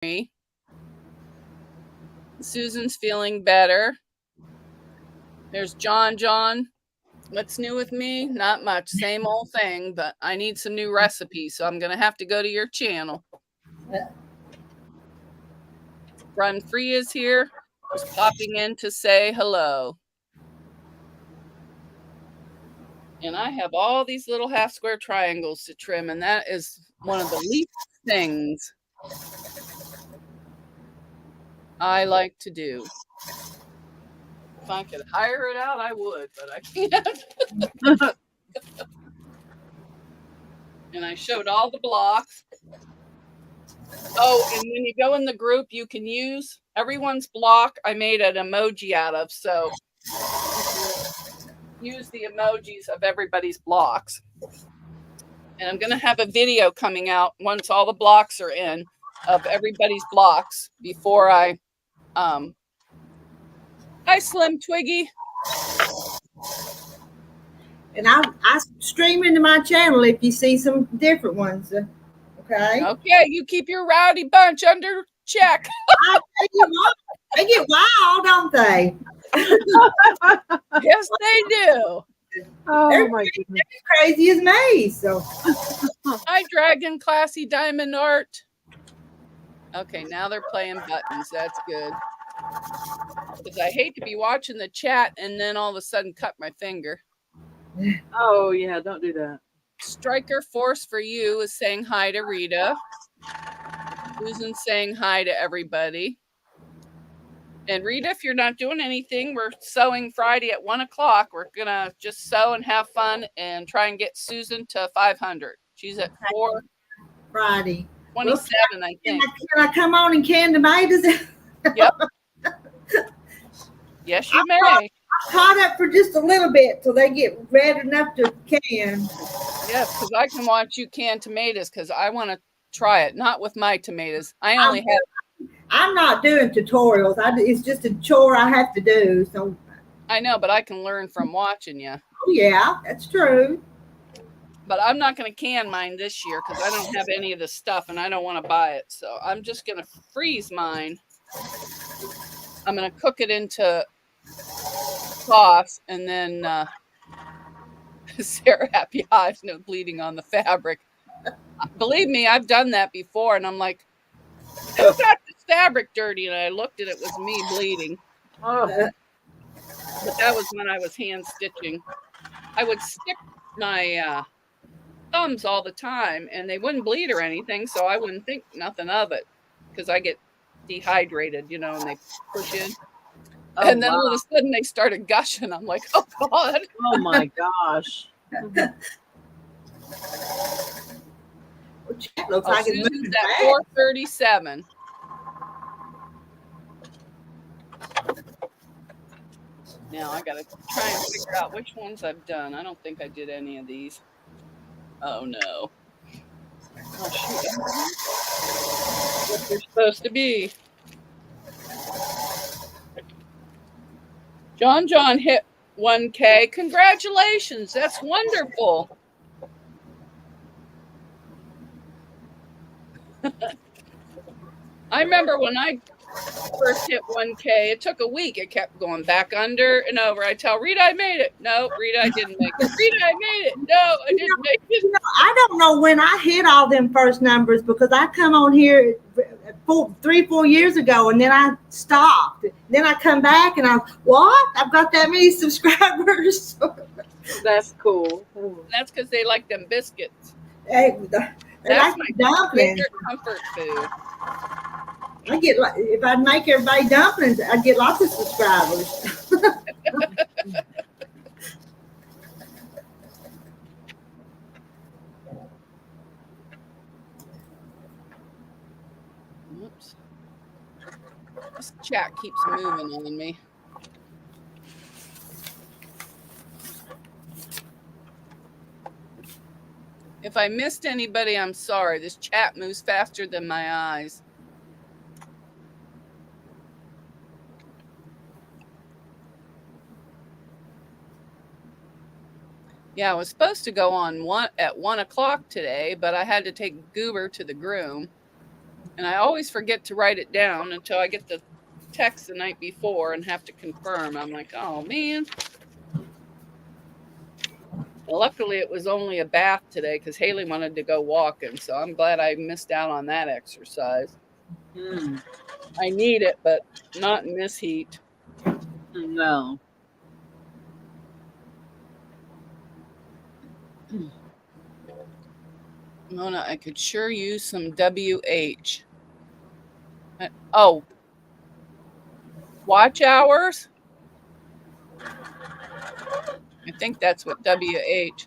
me. Susan's feeling better. There's John. What's new with me? Not much. Same old thing, but I need some new recipes, so I'm going to have to go to your channel. Run Free is here. Just popping in to say hello. And I have all these little half square triangles to trim, and that is one of the least things I like to do. If I could hire it out, I would, but I can't. And I showed all the blocks. Oh, and when you go in the group, you can use everyone's block. I made an emoji out of, so use the emojis of everybody's blocks. And I'm going to have a video coming out once all the blocks are in of everybody's blocks before hi, Slim Twiggy. And I stream into my channel if you see some different ones. Okay. Okay, you keep your rowdy bunch under check. They get wild, don't they? Yes, they do. Oh my goodness. They're crazy as me. So hi, Dragon Classy Diamond Art. Okay, now they're playing buttons. That's good. Because I hate to be watching the chat and then all of a sudden cut my finger. Oh, yeah, don't do that. Striker Force for You is saying hi to Rita. Susan's saying hi to everybody. And Rita, if you're not doing anything, we're sewing Friday at 1 o'clock. We're going to just sew and have fun and try and get Susan to 500. She's at 4 Friday. 27, I think. Can I come on and can tomatoes? Yep. Yes, you may. I'm caught up for just a little bit till they get red enough to can. Yes, because I can watch you can tomatoes because I want to try it. Not with my tomatoes. I'm not doing tutorials. It's just a chore I have to do. So I know, but I can learn from watching you. Oh yeah, that's true. But I'm not going to can mine this year because I don't have any of the stuff and I don't want to buy it. So I'm just going to freeze mine. I'm going to cook it into sauce and then Sarah Happy Hives, no bleeding on the fabric. Believe me, I've done that before and I'm like, who got this fabric dirty? And I looked and it was me bleeding. Oh. But that was when I was hand stitching. I would stick my thumbs all the time and they wouldn't bleed or anything, so I wouldn't think nothing of it because I get dehydrated, and they push in. Oh, and then all of a sudden they started gushing. I'm like, oh God. Oh my gosh. Looks like Susan's at 437. Now I gotta try and figure out which ones I've done. I don't think I did any of these. Oh no. Oh shoot. What they're supposed to be. John hit 1K. Congratulations. That's wonderful. I remember when I first hit 1K, it took a week. It kept going back under and over. I tell Rita I made it. No, Rita, I didn't make it. Rita, I made it. No, I didn't make it. I don't know when I hit all them first numbers because I come on here 3-4 years ago and then I stopped. Then I come back and I've got that many subscribers. That's cool. That's because they like them biscuits. That's like my dumplings. Comfort food. If I'd make everybody dumplings, I'd get lots of subscribers. Oops. This chat keeps moving on me. If I missed anybody, I'm sorry. This chat moves faster than my eyes. Yeah, I was supposed to go on at 1 o'clock today, but I had to take Goober to the groom. And I always forget to write it down until I get the text the night before and have to confirm. I'm like, oh man. Well, luckily, it was only a bath today because Haley wanted to go walking. So I'm glad I missed out on that exercise. Mm, I need it, but not in this heat. no. Mona, I could sure use some WH. Oh, watch hours? I think that's what WH.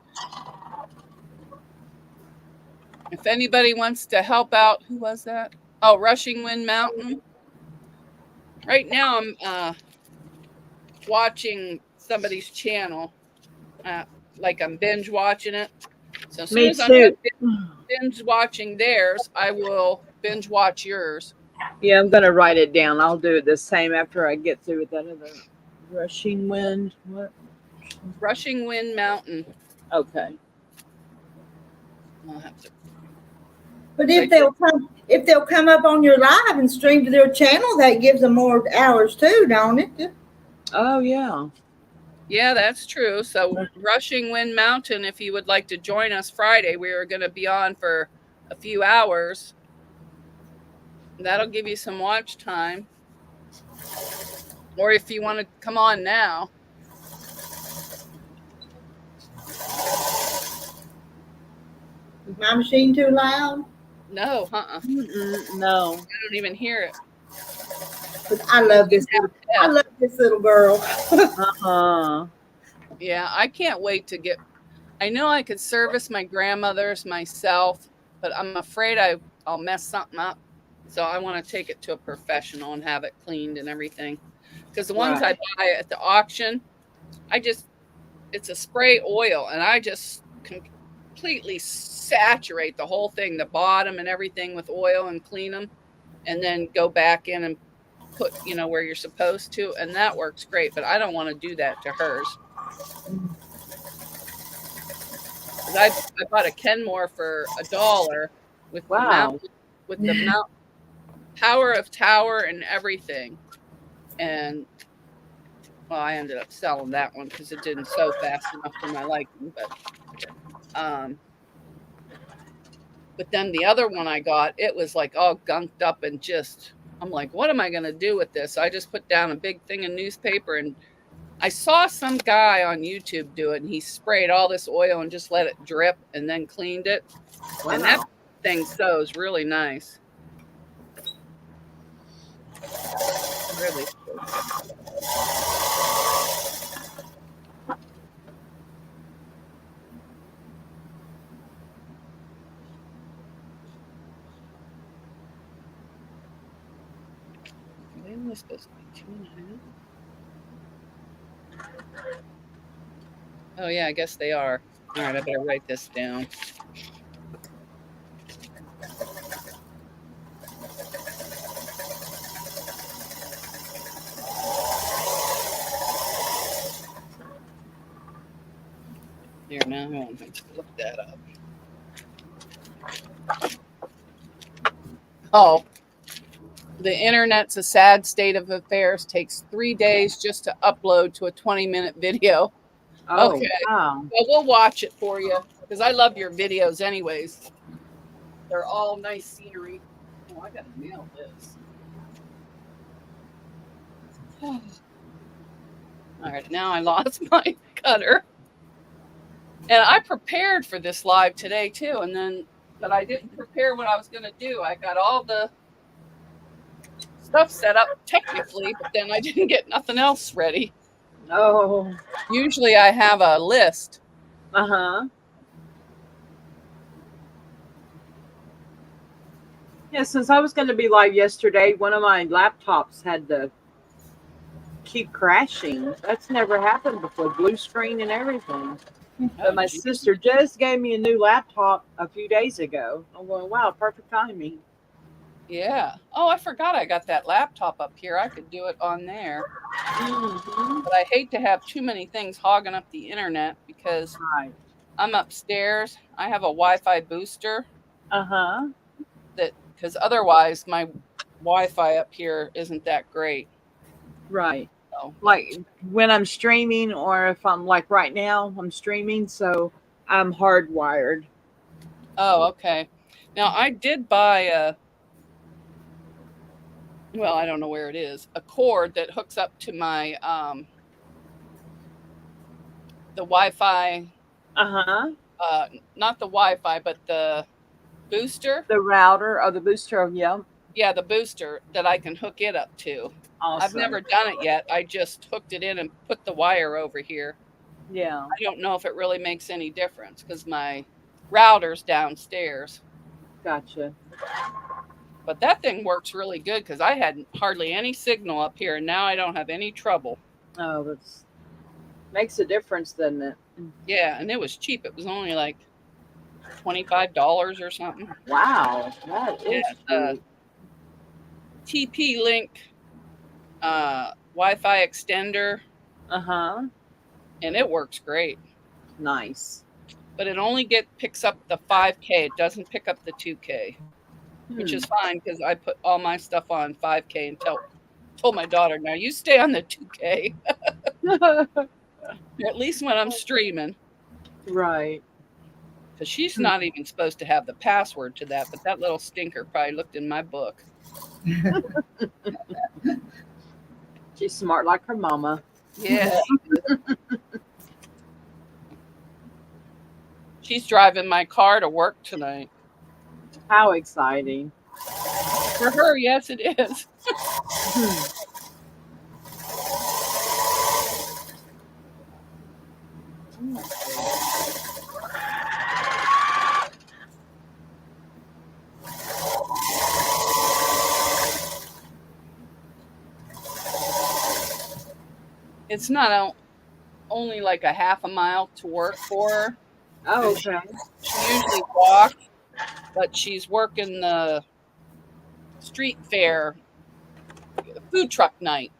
If anybody wants to help out, who was that? Oh, Rushing Wind Mountain. Right now, I'm watching somebody's channel. Like I'm binge watching it. So as soon Me as I'm too. binge watching theirs, I will binge watch yours. Yeah, I'm gonna write it down. I'll do it the same after I get through with that other Rushing Wind. What? Rushing Wind Mountain. Okay. I'll have to. But if they'll come up on your live and stream to their channel, that gives them more hours too, don't it? Oh yeah. Yeah, that's true. So Rushing Wind Mountain, if you would like to join us Friday, we are going to be on for a few hours. That'll give you some watch time. Or if you want to come on now. Is my machine too loud? No, No. I don't even hear it. But I love this. I love this little girl. Uh-huh. Yeah, I can't wait to get. I know I could service my grandmother's myself, but I'm afraid I'll mess something up. So I want to take it to a professional and have it cleaned and everything. Because the ones Right. I buy at the auction, it's a spray oil, and I just completely saturate the whole thing, the bottom and everything with oil and clean them, and then go back in and put, where you're supposed to, and that works great. But I don't want to do that to hers. I bought a Kenmore for $1 with Wow. the mount power of tower and everything, and well, I ended up selling that one because it didn't sew fast enough for my liking. But then the other one I got, it was like all gunked up and just. I'm like, what am I going to do with this? So I just put down a big thing of newspaper, and I saw some guy on YouTube do it, and he sprayed all this oil and just let it drip and then cleaned it. Wow. And that thing sews really nice. Really. When was supposed to be 2.5? Oh yeah, I guess they are. All right, I better write this down. Here, now I won't have to look that up. Oh, the internet's a sad state of affairs. Takes 3 days just to upload to a 20-minute video. Oh, Okay. wow. Well, we'll watch it for you because I love your videos anyways. They're all nice scenery. Oh, I gotta nail this. All right, now I lost my cutter. And I prepared for this live today too, but I didn't prepare what I was gonna do. I got all the stuff set up technically, but then I didn't get nothing else ready. Oh. Usually I have a list. Uh-huh. Yeah, since I was going to be live yesterday, one of my laptops had to keep crashing. That's never happened before. Blue screen and everything. But my sister just gave me a new laptop a few days ago. I'm going, wow, perfect timing. Yeah. Oh, I forgot I got that laptop up here. I could do it on there. Mm-hmm. But I hate to have too many things hogging up the internet because Right. I'm upstairs. I have a Wi-Fi booster Uh-huh. that because otherwise my Wi-Fi up here isn't that great. Right. So Like when I'm streaming, or if I'm like right now, I'm streaming, so I'm hardwired. oh, okay. Now I did buy well, I don't know where it is, a cord that hooks up to my the Wi-Fi, Uh-huh. not the Wi-Fi, but the booster. The router or the booster, yeah. Yeah, the booster that I can hook it up to. I've Awesome. never done it yet. I just hooked it in and put the wire over here. Yeah. I don't know if it really makes any difference because my router's downstairs. Gotcha. But that thing works really good because I had hardly any signal up here, and now I don't have any trouble. Oh, that's makes a difference, doesn't it? Yeah, and it was cheap. It was only like $25 or something. Wow. That is Yeah, cheap. TP-Link Wi-Fi extender, Uh-huh. and it works great. Nice. But it only picks up the 5K. It doesn't pick up the 2K, which is fine because I put all my stuff on 5K and told my daughter, now you stay on the 2K, at least when I'm streaming, Right. because she's not even supposed to have the password to that, but that little stinker probably looked in my book. She's smart like her mama. Yeah. She's driving my car to work tonight. How exciting. For her, yes, it is. It's not only like a half a mile to work for her. Oh, okay. She usually walks, but she's working the street fair food truck night,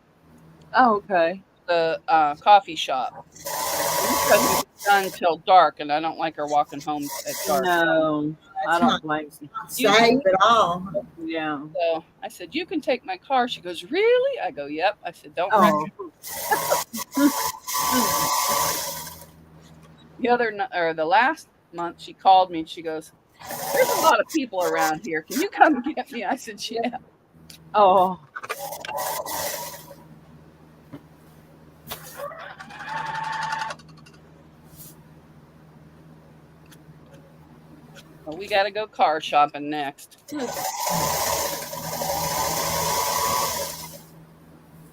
Oh, okay. the coffee shop. Because it's done till dark, and I don't like her walking home at dark. No, I don't blame you. Safe at all. Yeah. So I said, "You can take my car." She goes, "Really?" I go, "Yep." I said, "Don't wreck Oh. it." The last month, she called me and she goes, "There's a lot of people around here. Can you come get me?" I said, "Yeah." Oh. Well, we got to go car shopping next.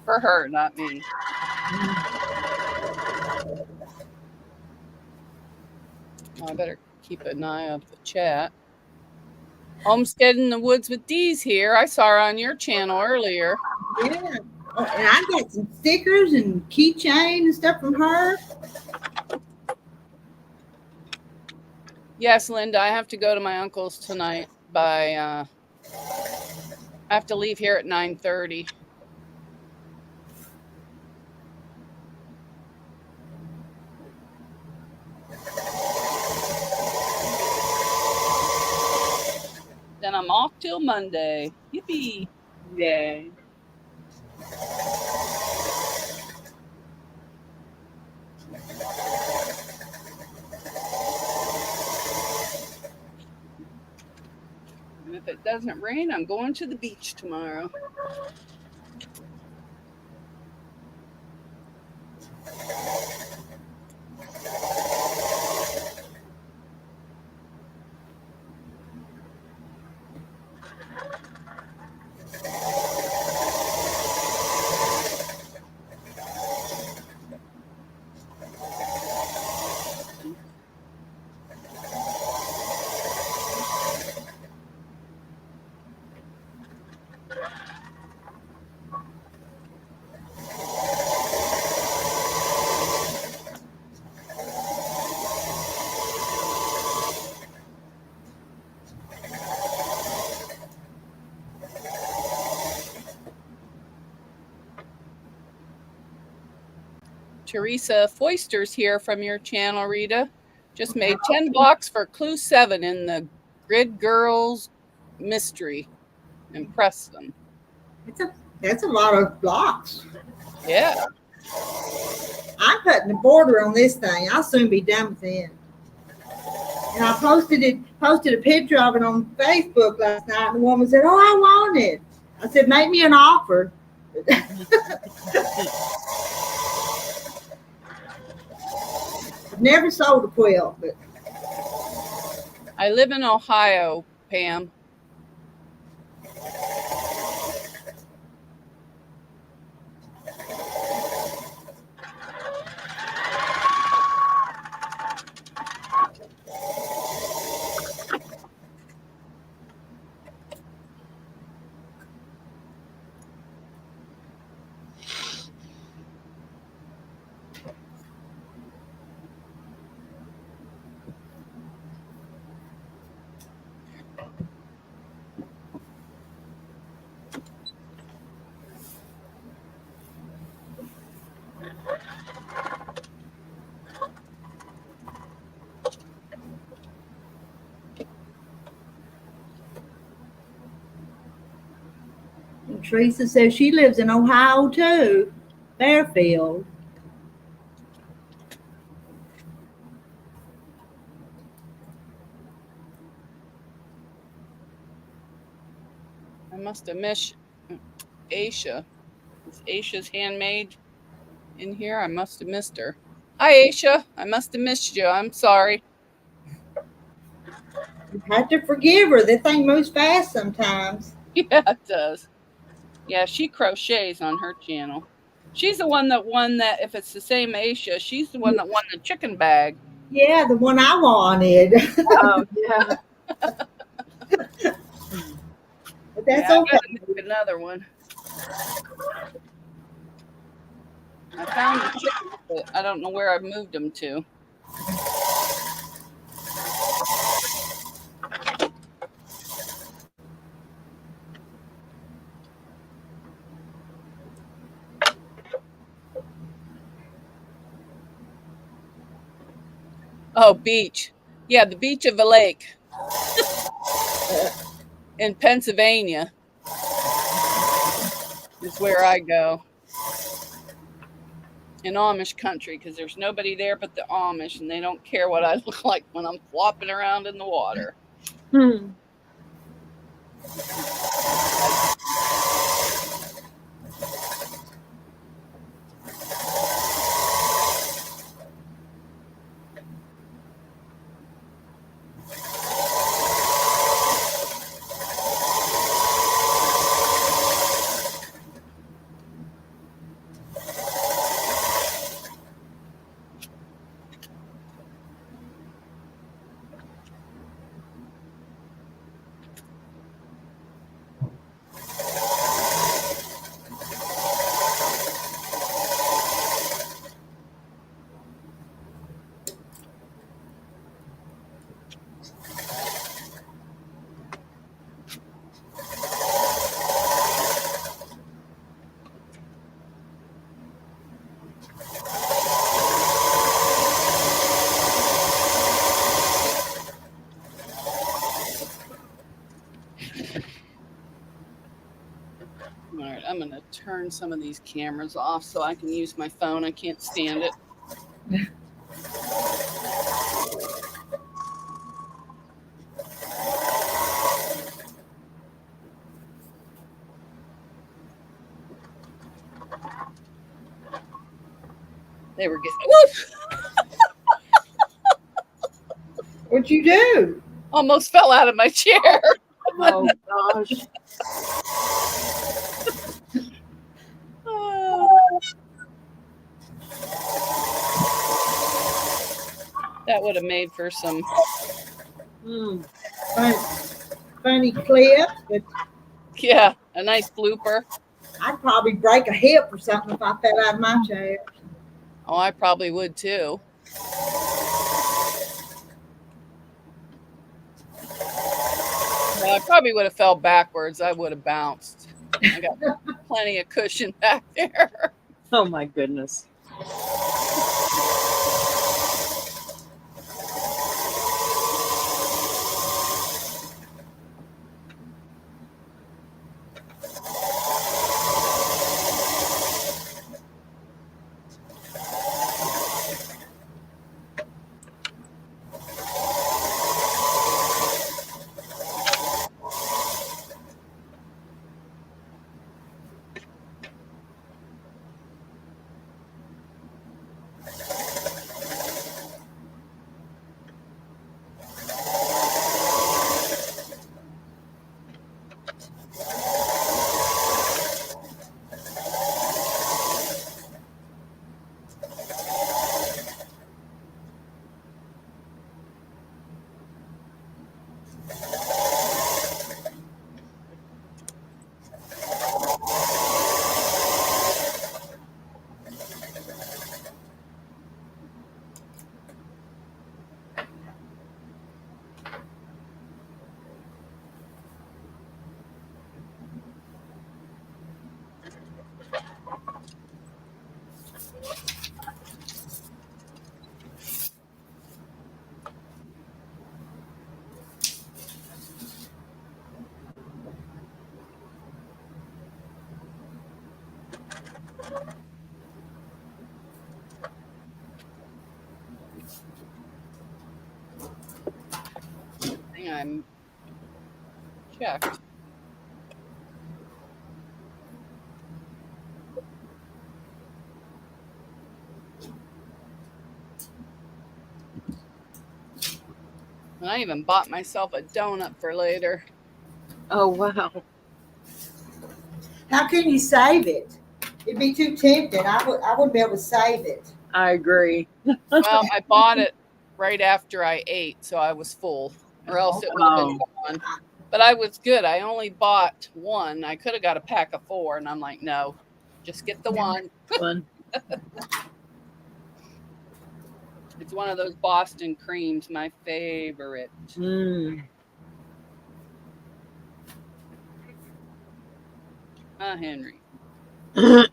For her, not me. Well, I better keep an eye on the chat. Homestead in the Woods with Dee's here. I saw her on your channel earlier. Yeah. Oh, and I got some stickers and keychain and stuff from her. Yes, Linda, I have to go to my uncle's tonight I have to leave here at 9:30. Then I'm off till Monday. Yippee. Yay. And if it doesn't rain, I'm going to the beach tomorrow. Teresa Foister's here from your channel, Rita. Just made 10 blocks for Clue 7 in the Grid Girls mystery and press them. That's a lot of blocks. Yeah. I'm putting the border on this thing. I'll soon be done with it. And I posted a picture of it on Facebook last night, and the woman said, "Oh, I want it." I said, "Make me an offer." I've never sold a quilt, but I live in Ohio, Pam. Teresa says she lives in Ohio too, Fairfield. I must have missed Aisha. Is Aisha's handmaid in here? I must have missed her. Hi, Aisha. I must have missed you. I'm sorry. You have to forgive her. The thing moves fast sometimes. Yeah, it does. Yeah, she crochets on her channel. She's the one that won that. If it's the same Aisha, she's the one that won the chicken bag. Yeah, the one I wanted. Oh, yeah. But that's I okay. gotta make another one. I found the chickens, but I don't know where I moved them to. Oh, beach. Yeah, the beach of a lake in Pennsylvania is where I go. In Amish country, because there's nobody there but the Amish, and they don't care what I look like when I'm flopping around in the water. All right, I'm going to turn some of these cameras off so I can use my phone. I can't stand it. They were getting. Woof! What'd you do? Almost fell out of my chair. Oh, gosh. That would have made for some. Funny clip, but Yeah, a nice blooper. I'd probably break a hip or something if I fell out of my chair. Oh, I probably would too. Well, I probably would have fell backwards. I would have bounced. I got plenty of cushion back there. Oh, my goodness. I think I'm checked. And I even bought myself a donut for later. Oh, wow. How can you save it? It'd be too tempting. I wouldn't be able to save it. I agree. Well, I bought it right after I ate, so I was full, or else it would have been gone. But I was good. I only bought one. I could have got a pack of 4, and I'm like, no, just get the one. Fun. It's one of those Boston creams, my favorite. Mm. Henry. Well,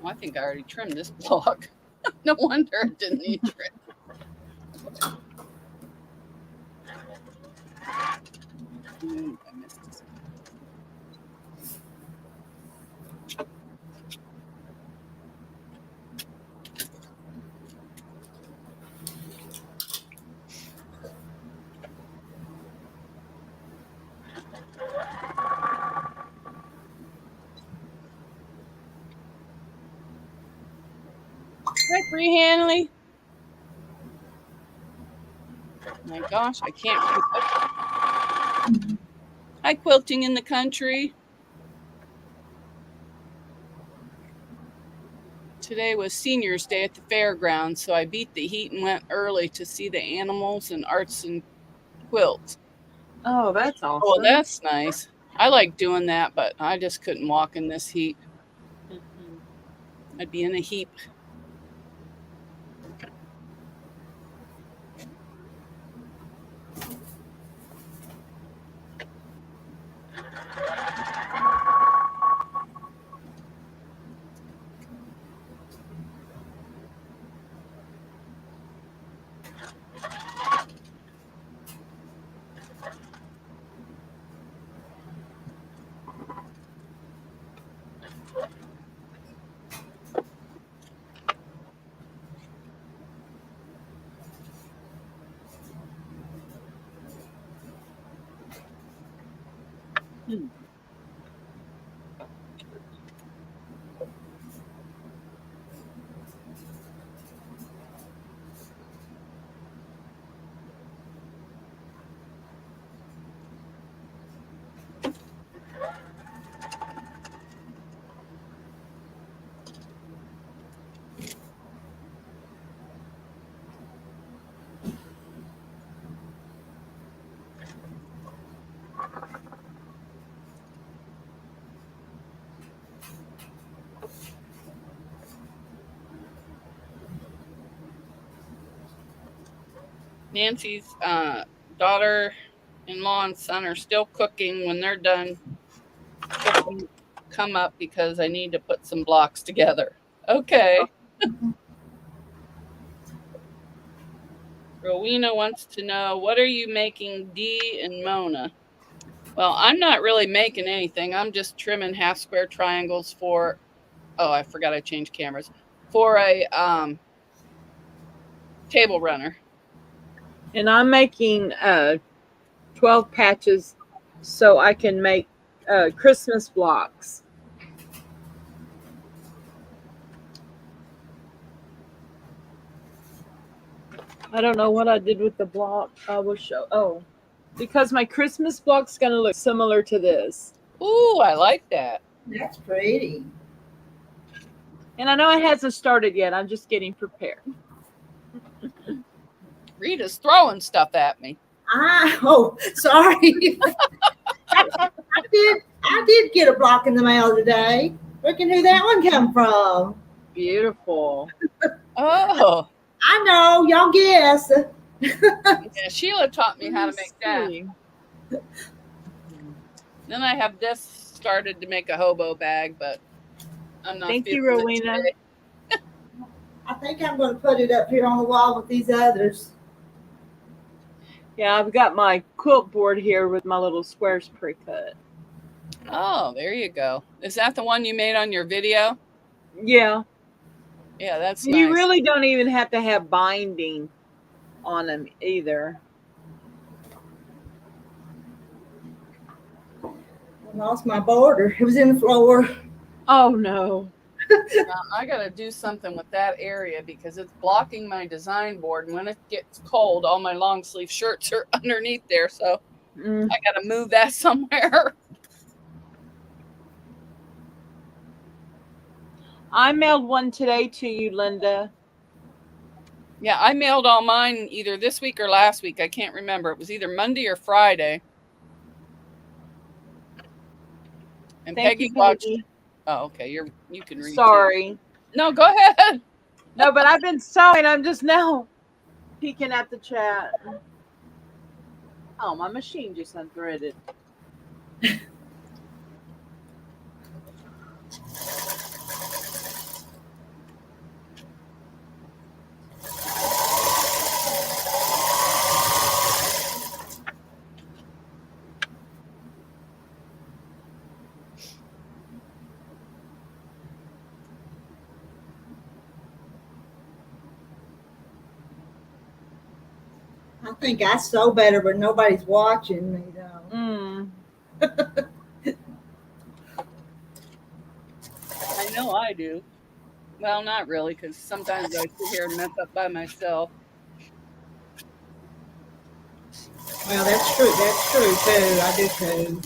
I think I already trimmed this block. No wonder it didn't need trim. Ooh, I missed this. Hi, Free Hanley. My gosh, I can't keep up. Hi, Quilting in the Country. Today was Seniors Day at the fairgrounds, so I beat the heat and went early to see the animals and arts and quilts. Oh, that's awesome. Oh, that's nice. I like doing that, but I just couldn't walk in this heat. I'd be in a heap. Nancy's daughter-in-law and son are still cooking. When they're done cooking, come up because I need to put some blocks together. Okay. Rowena wants to know, what are you making, Dee and Mona? Well, I'm not really making anything. I'm just trimming half square triangles for, oh, I forgot I changed cameras, for a table runner. And I'm making 12 patches so I can make Christmas blocks. I don't know what I did with the block. I will show. Oh, because my Christmas block's going to look similar to this. Ooh, I like that. That's pretty. And I know it hasn't started yet. I'm just getting prepared. Rita's throwing stuff at me. Oh, sorry. I did get a block in the mail today. Looking who that one come from. Beautiful. Oh. I know, y'all guess. Yeah, Sheila taught me how to make that. Then I have this started to make a hobo bag, but I'm not. Thank you, Rowena. I think I'm going to put it up here on the wall with these others. Yeah, I've got my quilt board here with my little squares pre-cut. Oh, there you go. Is that the one you made on your video? Yeah. Yeah, that's You nice. really don't even have to have binding on them either. I lost my border. It was in the floor. Oh no. I got to do something with that area because it's blocking my design board. And when it gets cold, all my long sleeve shirts are underneath there. So Mm. I got to move that somewhere. I mailed one today to you, Linda. Yeah, I mailed all mine either this week or last week. I can't remember. It was either Monday or Friday. And Thank Peggy you, watched. Peggy. Oh, okay. You can read too. Sorry. No, go ahead. No, but I've been sewing. I'm just now peeking at the chat. Oh, my machine just unthreaded. I think I sew better, but nobody's watching me though. Mm. I know I do. Well, not really, because sometimes I sit here and mess up by myself. Well, that's true. That's true too. I do too.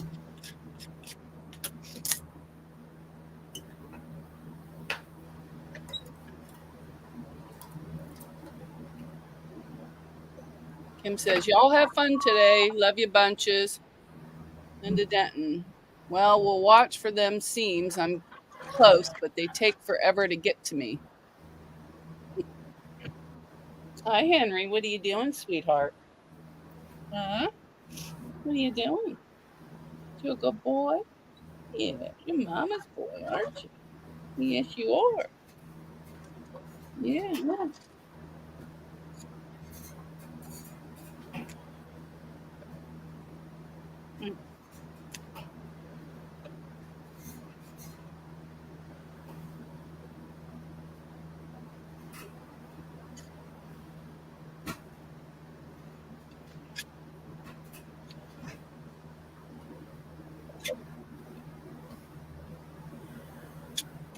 Kim says, y'all have fun today. Love you bunches. Linda Denton. Well, we'll watch for them seams. I'm close, but they take forever to get to me. Hi, Henry. What are you doing, sweetheart? Huh? What are you doing? You a good boy? Yeah, you're mama's boy, aren't you? Yes, you are. Yeah.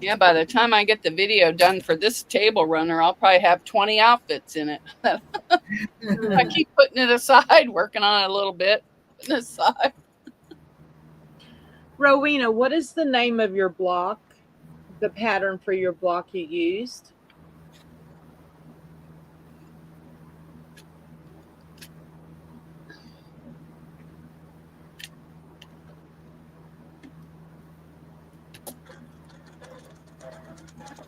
Yeah, by the time I get the video done for this table runner, I'll probably have 20 outfits in it. I keep putting it aside, working on it a little bit, putting it aside. Rowena, what is the name of your block? The pattern for your block you used?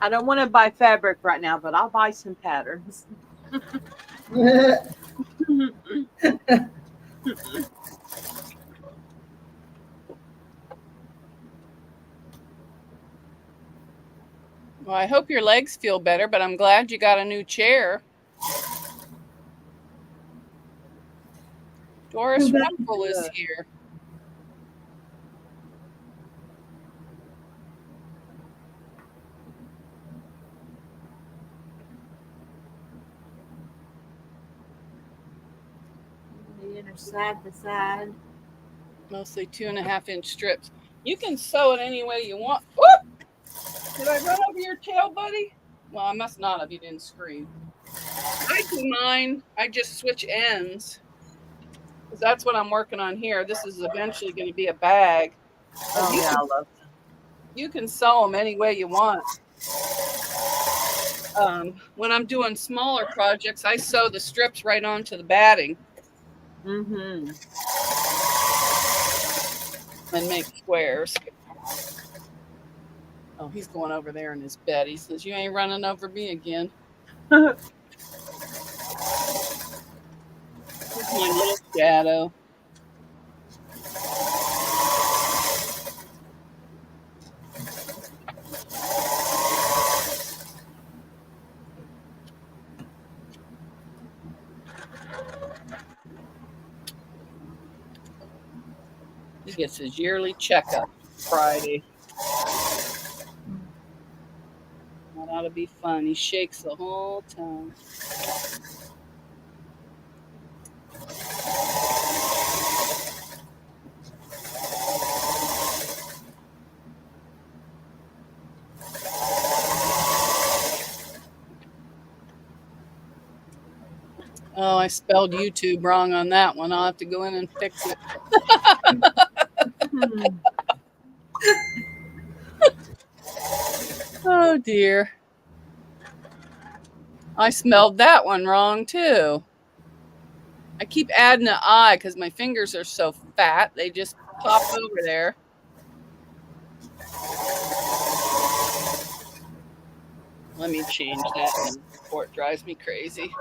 I don't want to buy fabric right now, but I'll buy some patterns. Well, I hope your legs feel better, but I'm glad you got a new chair. Doris Ruffle is here. Side by side. Mostly 2.5-inch strips. You can sew it any way you want. Whoop! Did I run over your tail, buddy? Well, I must not have. You didn't scream. I do mine. I just switch ends. Because that's what I'm working on here. This is eventually going to be a bag. Oh, yeah, I love that. You can sew them any way you want. When I'm doing smaller projects, I sew the strips right onto the batting. Mm-hmm. And make squares. Oh, he's going over there in his bed. He says, you ain't running over me again. Here's my little shadow. He gets his yearly checkup. Friday. That ought to be fun. He shakes the whole time. Oh, I spelled YouTube wrong on that one. I'll have to go in and fix it. Oh dear. I smelled that one wrong too. I keep adding an I because my fingers are so fat. They just pop over there. Let me change that before it drives me crazy.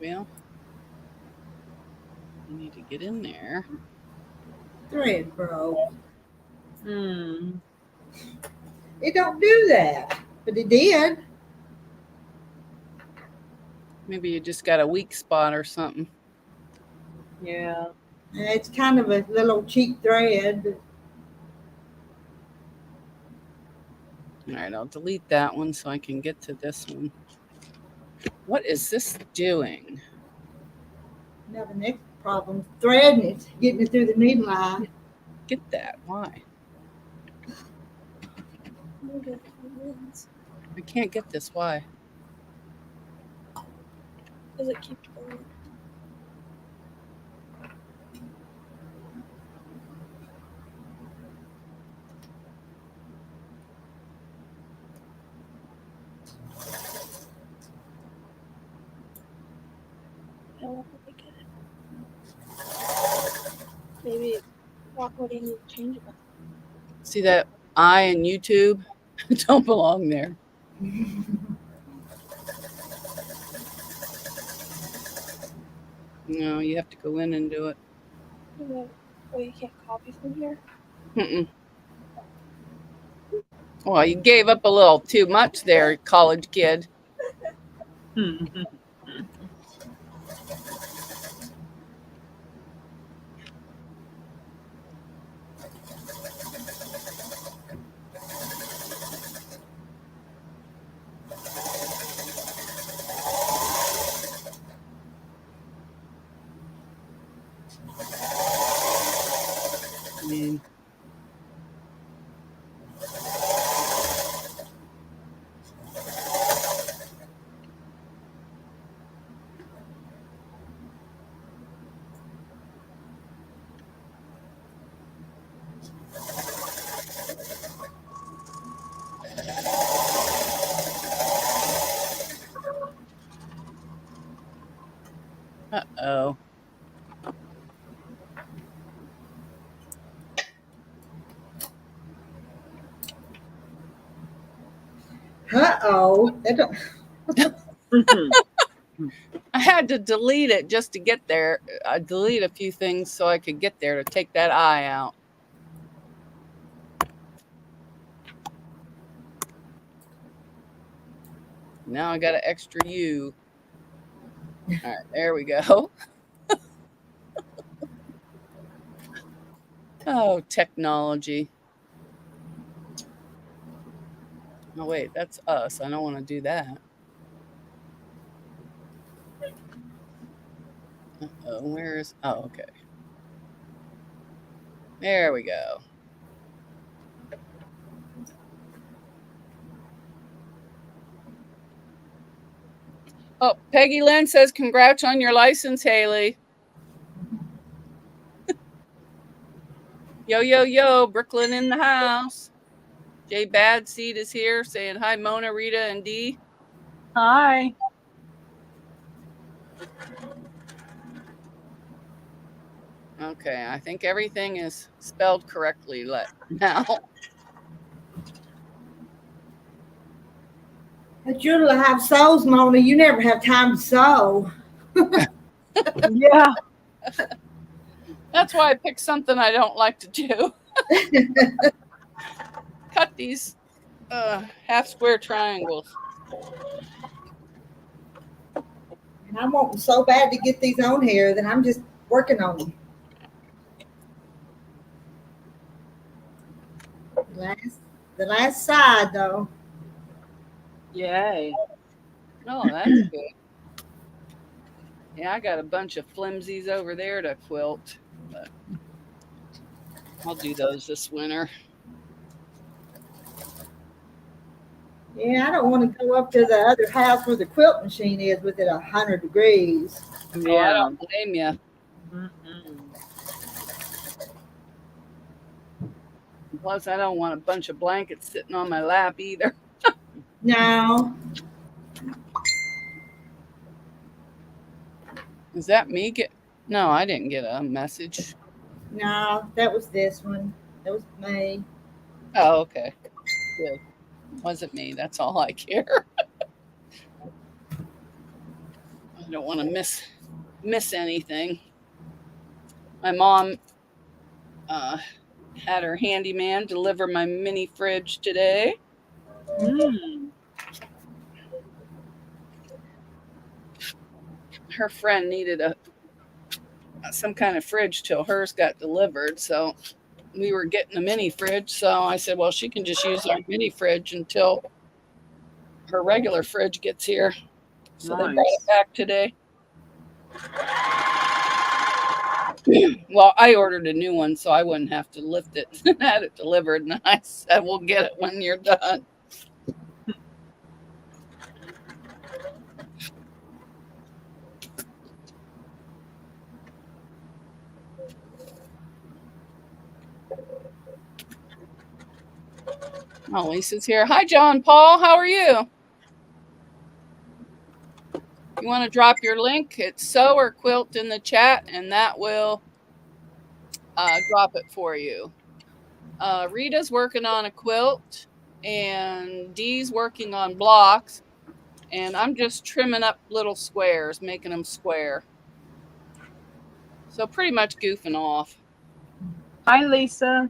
Well, I need to get in there. Thread broke. Hmm. It don't do that, but it did. Maybe you just got a weak spot or something. Yeah. It's kind of a little cheap thread. All right, I'll delete that one so I can get to this one. What is this doing? Now the next problem, threading it, getting it through the needle eye. Get that. Why? I can't get this. Why? Does it keep going? I don't really get it. Maybe what do you need to change it? See that I in YouTube? Don't belong there. No, you have to go in and do it. Oh, you can't copy from here? Mm-mm. Well, you gave up a little too much there, college kid. I mean, uh-oh. Uh-oh. That don't, I had to delete it just to get there. I delete a few things so I could get there to take that eye out. Now I got an extra U. All right, there we go. Oh, technology. Oh, wait, that's us. I don't want to do that. Uh-oh, where is... Oh, okay. There we go. Oh, Peggy Lynn says, congrats on your license, Haley. Yo, yo, yo, Brooklyn in the house. Jay Bad Seed is here saying hi, Mona, Rita, and Dee. Hi. Okay, I think everything is spelled correctly now. But you'll have sews, Mona. You never have time to sew. Yeah. That's why I picked something I don't like to do. Cut these half square triangles. And I want so bad to get these on here that I'm just working on them. The last side, though. Yay. Oh, that's good. Yeah, I got a bunch of flimsies over there to quilt, but I'll do those this winter. Yeah, I don't want to go up to the other house where the quilt machine is with it 100 degrees. Oh, I don't blame you. Plus, I don't want a bunch of blankets sitting on my lap either. No. Is that me? No, I didn't get a message. No, that was this one. That was me. Oh, okay. Good. Wasn't me. That's all I care. I don't want to miss anything. My mom had her handyman deliver my mini fridge today. Her friend needed some kind of fridge till hers got delivered, so we were getting a mini fridge. So I said, well, she can just use our mini fridge until her regular fridge gets here. So they brought it back today. Well, I ordered a new one so I wouldn't have to lift it and had it delivered. And I said, we'll get it when you're done. Oh, Lisa's here. Hi, John Paul. How are you? You want to drop your link? It's sew or quilt in the chat, and that will drop it for you. Rita's working on a quilt, and Dee's working on blocks, and I'm just trimming up little squares, making them square. So pretty much goofing off. Hi, Lisa.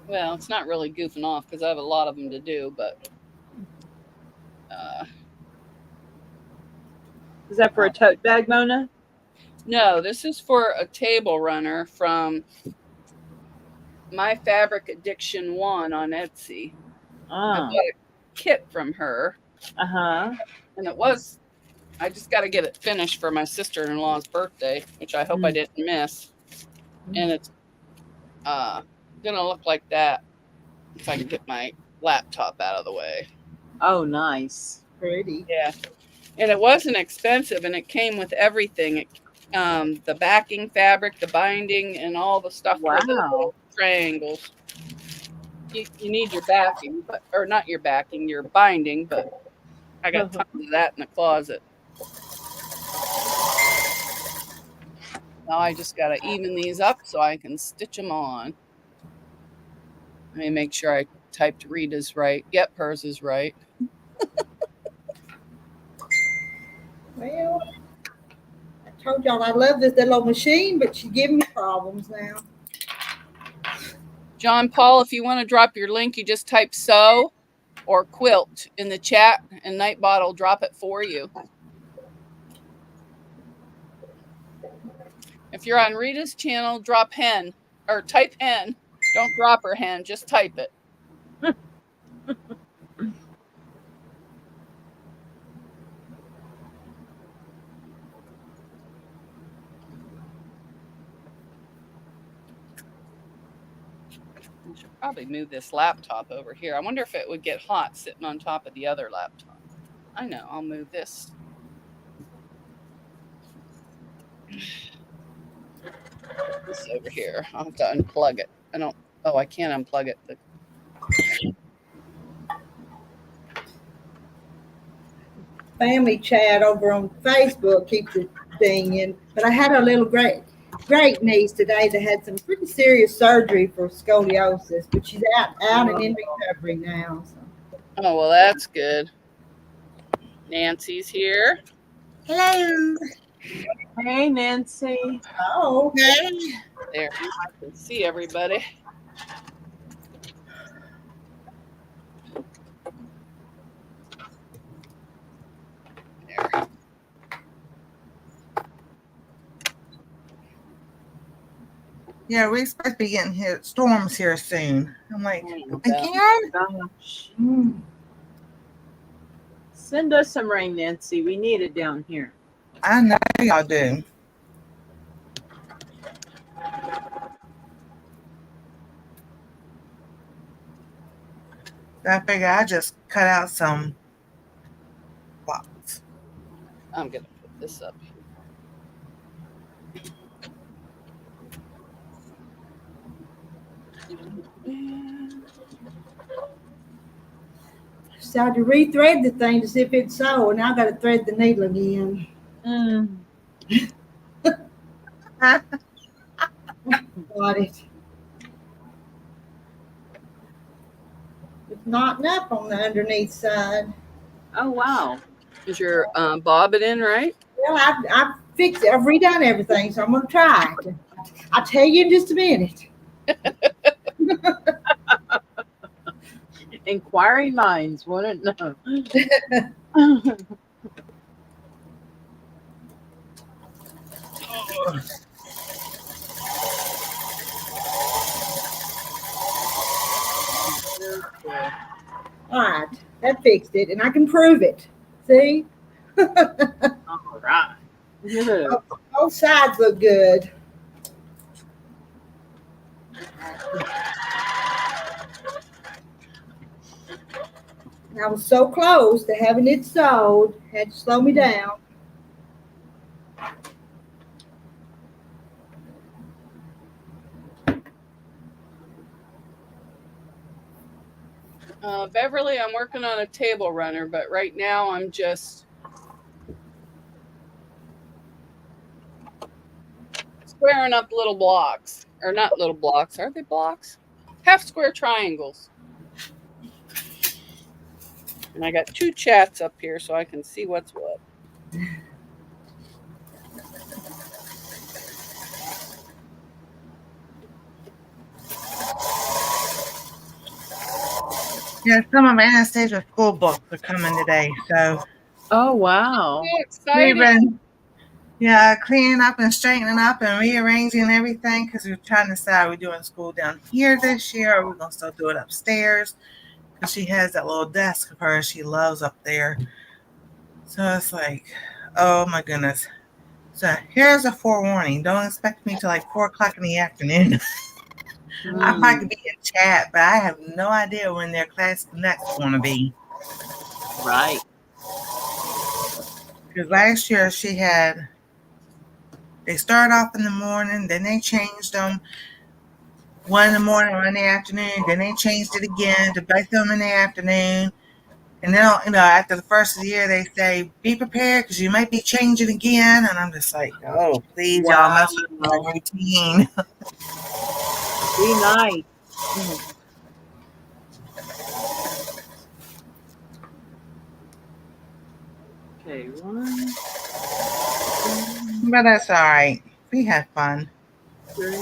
Well, it's not really goofing off because I have a lot of them to do, but is that for a tote bag, Mona? No, this is for a table runner from My Fabric Addiction 1 on Etsy. I bought a kit from her. And it was, I just got to get it finished for my sister-in-law's birthday, which I hope I didn't miss. And it's gonna look like that if I can get my laptop out of the way. Oh, nice. Pretty. Yeah. And it wasn't expensive, and it came with everything. The backing fabric, the binding, and all the stuff for the little triangles. You need your backing, or not your backing, your binding, but I got tons of that in the closet. Now I just got to even these up so I can stitch them on. Let me make sure I typed Rita's right. Yep, hers is right. Well, I told y'all I love this little machine, but she's giving me problems now. John Paul, if you want to drop your link, you just type sew or quilt in the chat, and Nightbot will drop it for you. If you're on Rita's channel, drop hen or type hen. Don't drop her hen, just type it. I should probably move this laptop over here. I wonder if it would get hot sitting on top of the other laptop. I know, I'll move this. This over here. I'll have to unplug it. I can't unplug it. Family chat over on Facebook keeps it dinging. But I had a little great niece today that had some pretty serious surgery for scoliosis, but she's out and in recovery now. So. Oh, well, that's good. Nancy's here. Hello. Hey, Nancy. Oh, There, I can see everybody. There. Yeah, we're supposed to be getting hit storms here soon. I'm like, Oh, again? Gosh. mm. Send us some rain, Nancy. We need it down here. I know y'all do. I figure I just cut out some blocks. I'm going to put this up here. So I had to rethread the thing to see if it's so, and now I got to thread the needle again. Got it. It's knotting up on the underneath side. Oh, wow. Is your bobbin in right? Well, I've fixed it. I've redone everything, so I'm going to try it. I'll tell you in just a minute. Inquiring minds want to know. All right, that fixed it, and I can prove it. See? All right. Yeah. Both sides look good. I was so close to having it sewed, had to slow me down. Beverly, I'm working on a table runner, but right now I'm just squaring up little blocks. Or not little blocks. Are they blocks? Half square triangles. And I got 2 chats up here so I can see what's what. Yeah, some of Anastasia's school books are coming today, so Oh, wow. Hey, we've exciting. been cleaning up and straightening up and rearranging everything because we're trying to decide we're doing school down here this year or we're going to still do it upstairs because she has that little desk of hers she loves up there. So it's like, oh my goodness. So here's a forewarning. Don't expect me till like 4 o'clock in the afternoon. I might be in chat, but I have no idea when their class next is going to be. Right. Because last year they started off in the morning, then they changed them 1 in the morning, 1 in the afternoon, then they changed it again to both of them in the afternoon. And then, after the first of the year, they say, be prepared because you might be changing again. And I'm just like, oh, please, y'all mess with my routine. Be nice. Okay, 1, But that's all right. We had fun. 3,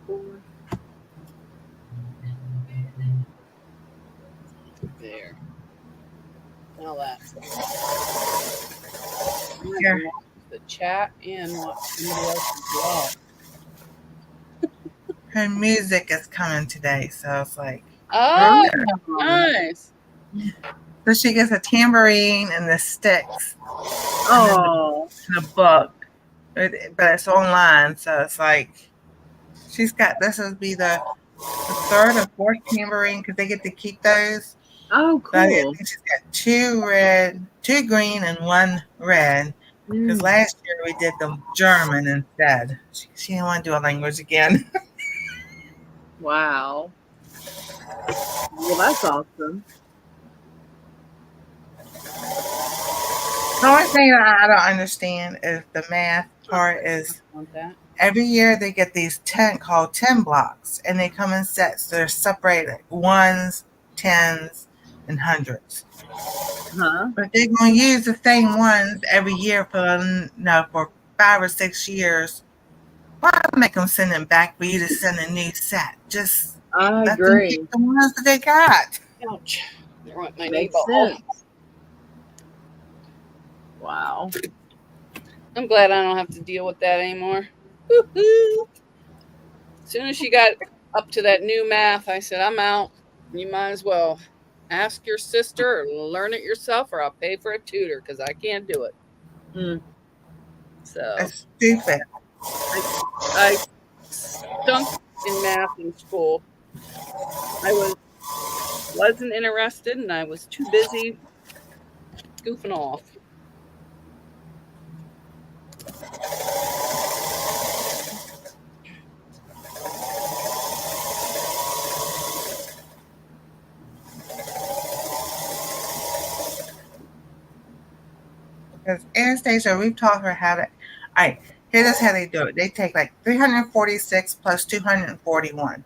4. There. Now that's Here. the chat and watch somebody else's vlog. Her music is coming today, so it's like, Oh, nice. so she gets a tambourine and the sticks Oh, and a book, but it's online, so it's like she's got this will be the third or fourth tambourine because they get to keep those. oh, So I cool. think she's got 2 green, and 1 red. Because Mm, last year we did the German instead. She didn't want to do a language again. wow. Well, that's awesome. The only thing that I don't understand is the math part is Want that? every year they get these 10 called 10 blocks, and they come in sets. They're separated ones, tens, and hundreds. Huh? But they're going to use the same ones every year for 5 or 6 years. Why make them send them back for you to send a new set? Just I let them agree. keep the ones that they got. Ouch. There went my Makes neighbor. sense. Wow. I'm glad I don't have to deal with that anymore. Woo-hoo. As soon as she got up to that new math, I said, I'm out. You might as well ask your sister or learn it yourself, or I'll pay for a tutor because I can't do it. Mm. So It's stupid. I stunk in math in school. I wasn't interested, and I was too busy goofing off. Because Anastasia, we've taught her how to. All right, here's how they do it. They take like 346 plus 241.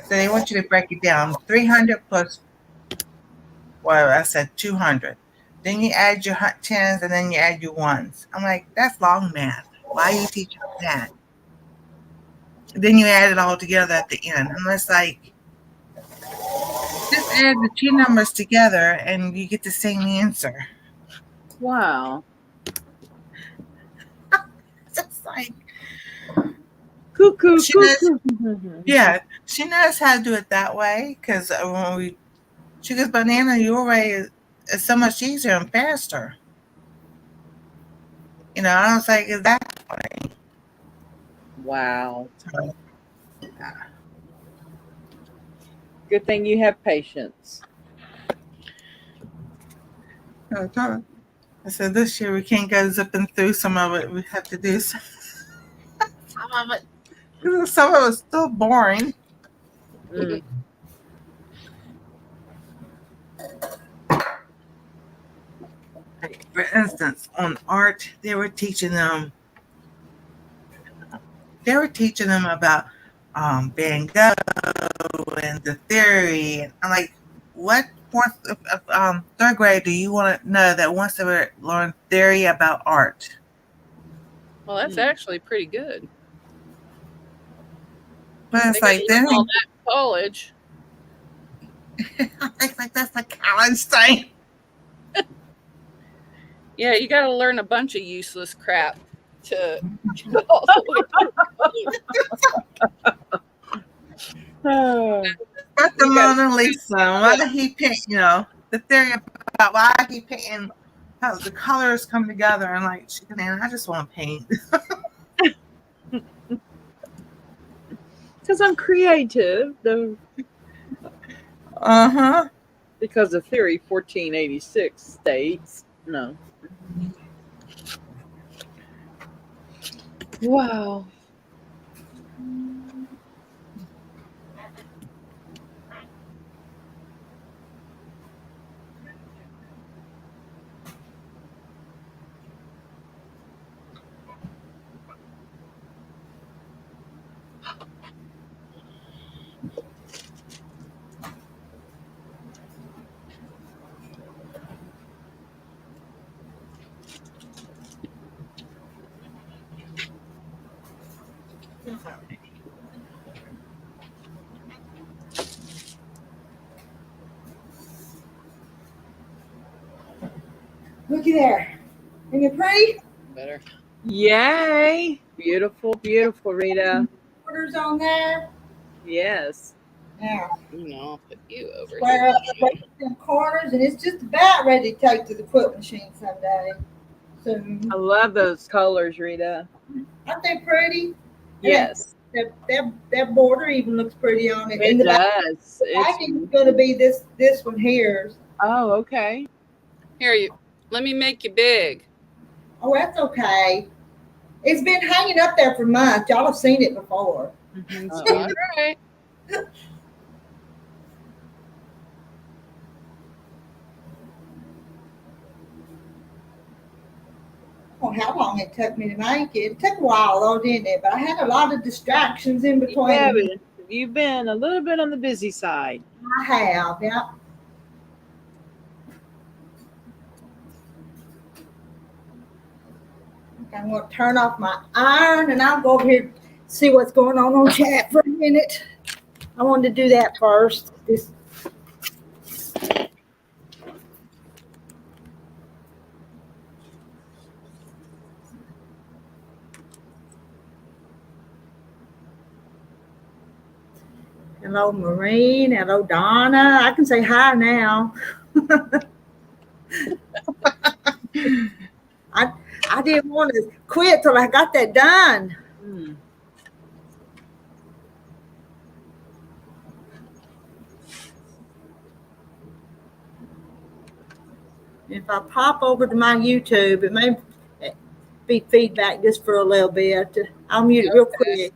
So they want you to break it down. 300 plus, well, I said 200. Then you add your tens, and then you add your ones. I'm like, that's long math. Why are you teaching that? Then you add it all together at the end. And it's like, just add the 2 numbers together and you get the same answer. Wow. It's like, Cuckoo, She knows- cuckoo. yeah, she knows how to do it that way. Because she goes, Banana, your way is so much easier and faster. You know, I was like, is that funny? Wow. So, Good thing you have patience. I said, this year we can't go zipping through some of it. We have to do some of it. Because some of it's still boring. Mm. Like, for instance, on art, they were teaching them about Van Gogh and the theory. And I'm like, what third grade do you want to know that wants to learn theory about art? Well, that's actually pretty good. But it's They like, could then learn all that in college. it's like that's a college thing. Yeah, you got to learn a bunch of useless crap to get all the way. Oh. But the You got- Mona Lisa, why he pick, the theory about why he picking how the colors come together, and like, man, I just want to paint. Because I'm creative. Uh-huh. Because of Theory 1486 states. No. Wow. Looky there. Isn't it pretty? Better. Yay! Beautiful, beautiful, Rita. Borders on there. Yes. Yeah. I'll put you over Square here. up the corners, and it's just about ready to take to the quilt machine someday. Soon. I love those colors, Rita. Aren't they pretty? Yes. That border even looks pretty on it. It And the does. backing is going to be this one here. Oh, okay. Here, let me make you big. Oh, that's okay. It's been hanging up there for months. Y'all have seen it before. All right. Oh, how long it took me to make it. It took a while though, didn't it? But I had a lot of distractions in between. Yeah, but you've been a little bit on the busy side. I have, yeah. I'm going to turn off my iron and I'll go over here and see what's going on chat for a minute. I wanted to do that first. Hello, Maureen. Hello, Donna. I can say hi now. I didn't want to quit till I got that done. If I pop over to my YouTube, it may be feedback just for a little bit. I'll mute it real quick.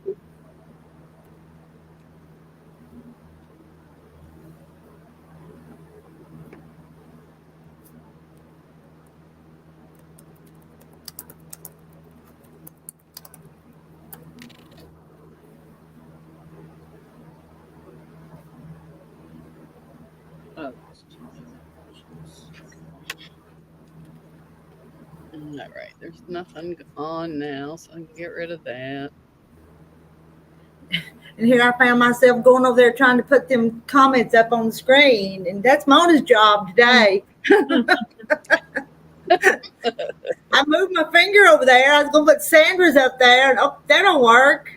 All right. There's nothing on now, so I can get rid of that. And here I found myself going over there trying to put them comments up on the screen. And that's Mona's job today. I moved my finger over there. I was going to put Sandra's up there. And oh, that don't work.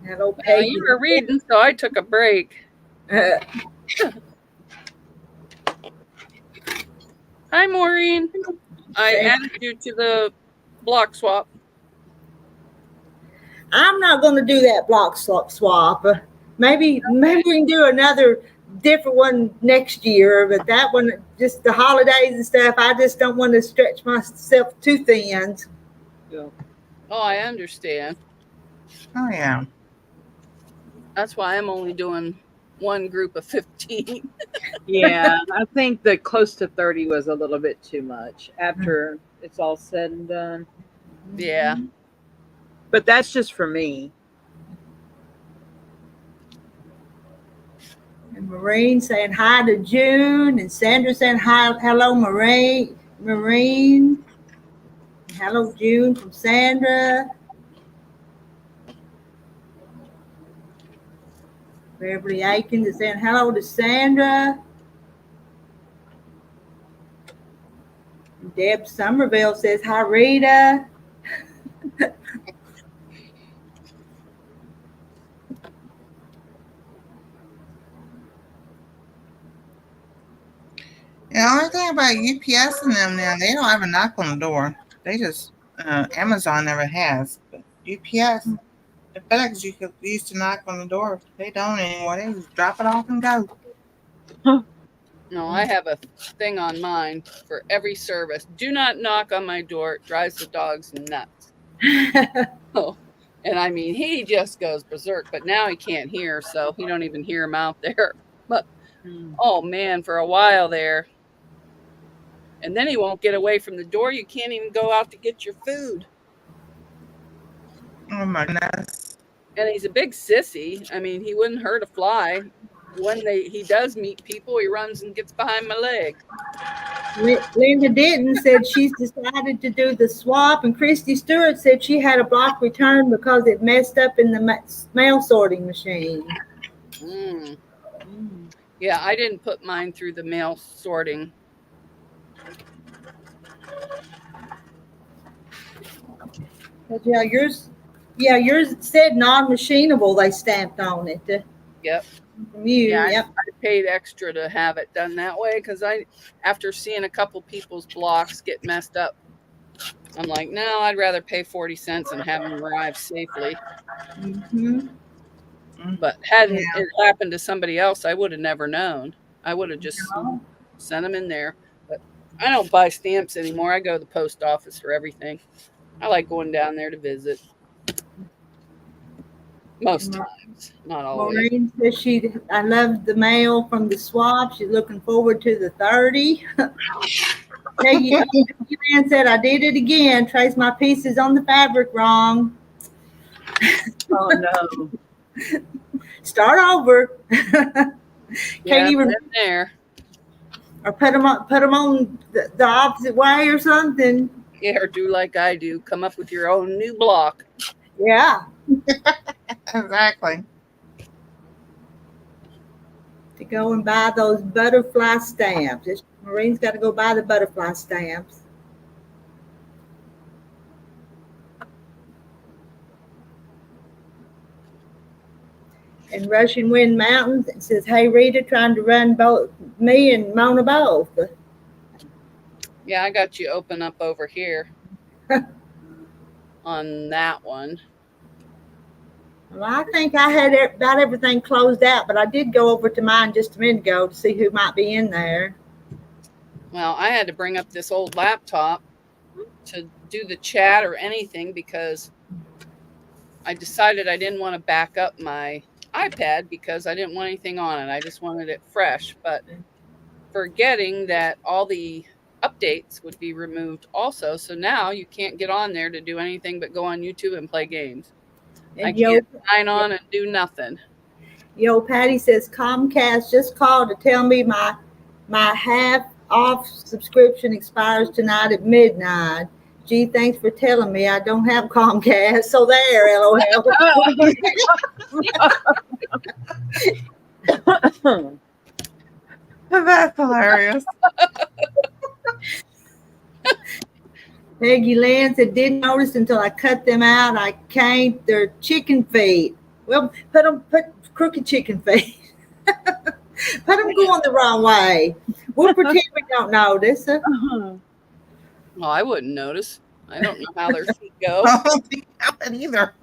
Hello, Peggy. You were reading, so I took a break. Hi, Maureen. I added you to the block swap. I'm not going to do that block swap. Maybe we can do another different one next year. But that one, just the holidays and stuff, I just don't want to stretch myself too thin. Oh, I understand. Oh, yeah. That's why I'm only doing one group of 15. Yeah, I think the close to 30 was a little bit too much after it's all said and done. Yeah. But that's just for me. And Maureen saying hi to June, and Sandra saying hi, hello, Maureen. Hello, June from Sandra. Beverly Aikens is saying hello to Sandra. Deb Somerville says hi, Rita. The only thing about UPS and them now, they don't ever knock on the door. They just, Amazon never has. But UPS, the FedEx you could used to knock on the door. They don't anymore. They just drop it off and go. No, I have a thing on mine for every service. Do not knock on my door. It drives the dogs nuts. Oh, and I mean, he just goes berserk, but now he can't hear, so he don't even hear him out there. But, oh man, for a while there. And then he won't get away from the door. You can't even go out to get your food. Oh my goodness. And he's a big sissy. I mean, he wouldn't hurt a fly. When he does meet people, he runs and gets behind my leg. Linda Denton said she's decided to do the swap, and Christy Stewart said she had a block return because it messed up in the mail sorting machine. Yeah, I didn't put mine through the mail sorting. But yours said non-machinable. They stamped on it. Yep. From you, Yeah, yep. I paid extra to have it done that way because after seeing a couple people's blocks get messed up, I'm like, no, I'd rather pay 40 cents and have them arrive safely. Mm-hmm. But hadn't it happened to somebody else, I would have never known. I would have just No. sent them in there. But I don't buy stamps anymore. I go to the post office for everything. I like going down there to visit. Most times, not always. Maureen says I love the mail from the swap. She's looking forward to the 30. Peggy Man said, I did it again. Trace my pieces on the fabric wrong. Oh no. Start over. Yeah, Even there. or put them on the opposite way or something. Yeah, or do like I do. Come up with your own new block. Yeah. Exactly. To go and buy those butterfly stamps. Maureen's got to go buy the butterfly stamps. And Rushing Wind Mountains, it says, hey, Rita, trying to run both me and Mona both. Yeah, I got you open up over here on that one. Well, I think I had about everything closed out, but I did go over to mine just a minute ago to see who might be in there. Well, I had to bring up this old laptop to do the chat or anything because I decided I didn't want to back up my iPad because I didn't want anything on it. I just wanted it fresh, but forgetting that all the updates would be removed also. So now you can't get on there to do anything but go on YouTube and play games. And I can't sign on and do nothing. Yo, Patty says Comcast just called to tell me my half off subscription expires tonight at midnight. Gee, thanks for telling me. I don't have Comcast. So there, LOL. That's hilarious. Peggy Lynn said, didn't notice until I cut them out. I can't. They're chicken feet. Well, put crooked chicken feet. Put them going the wrong way. We'll pretend we don't notice. Well, I wouldn't notice. I don't know how their feet go. I don't think that either.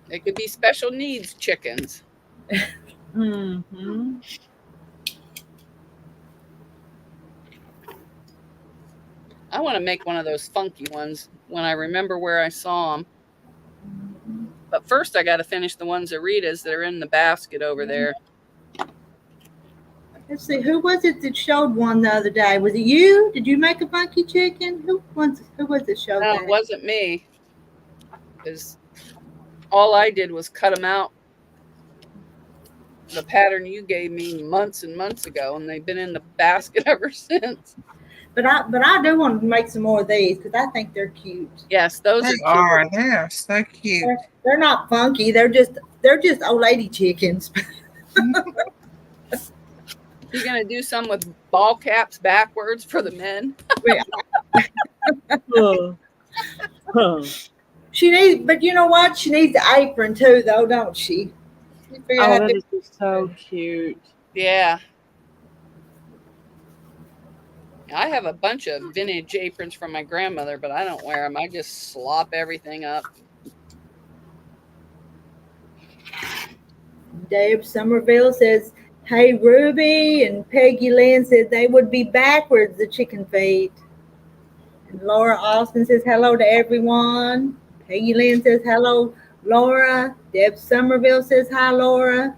They could be special needs chickens. Mm-hmm. I want to make one of those funky ones when I remember where I saw them. But first, I got to finish the ones at Rita's that are in the basket over there. Let's see, who was it that showed one the other day? Was it you? Did you make a funky chicken? Who was it showed No, that? it wasn't me. Because all I did was cut them out. The pattern you gave me months and months ago, and they've been in the basket ever since. But I do want to make some more of these because I think they're cute. Yes, those They are cute. are. They're so cute. They're not funky. They're just old lady chickens. You're going to do some with ball caps backwards for the men? She needs, but you know what? She needs the apron too, though, don't she? Oh, that is just so cute. Yeah. I have a bunch of vintage aprons from my grandmother, but I don't wear them. I just slop everything up. Dave Somerville says, hey, Ruby, and Peggy Lynn said they would be backwards, the chicken feet. And Laura Austin says, hello to everyone. Peggy Lynn says, hello, Laura. Deb Somerville says, hi, Laura.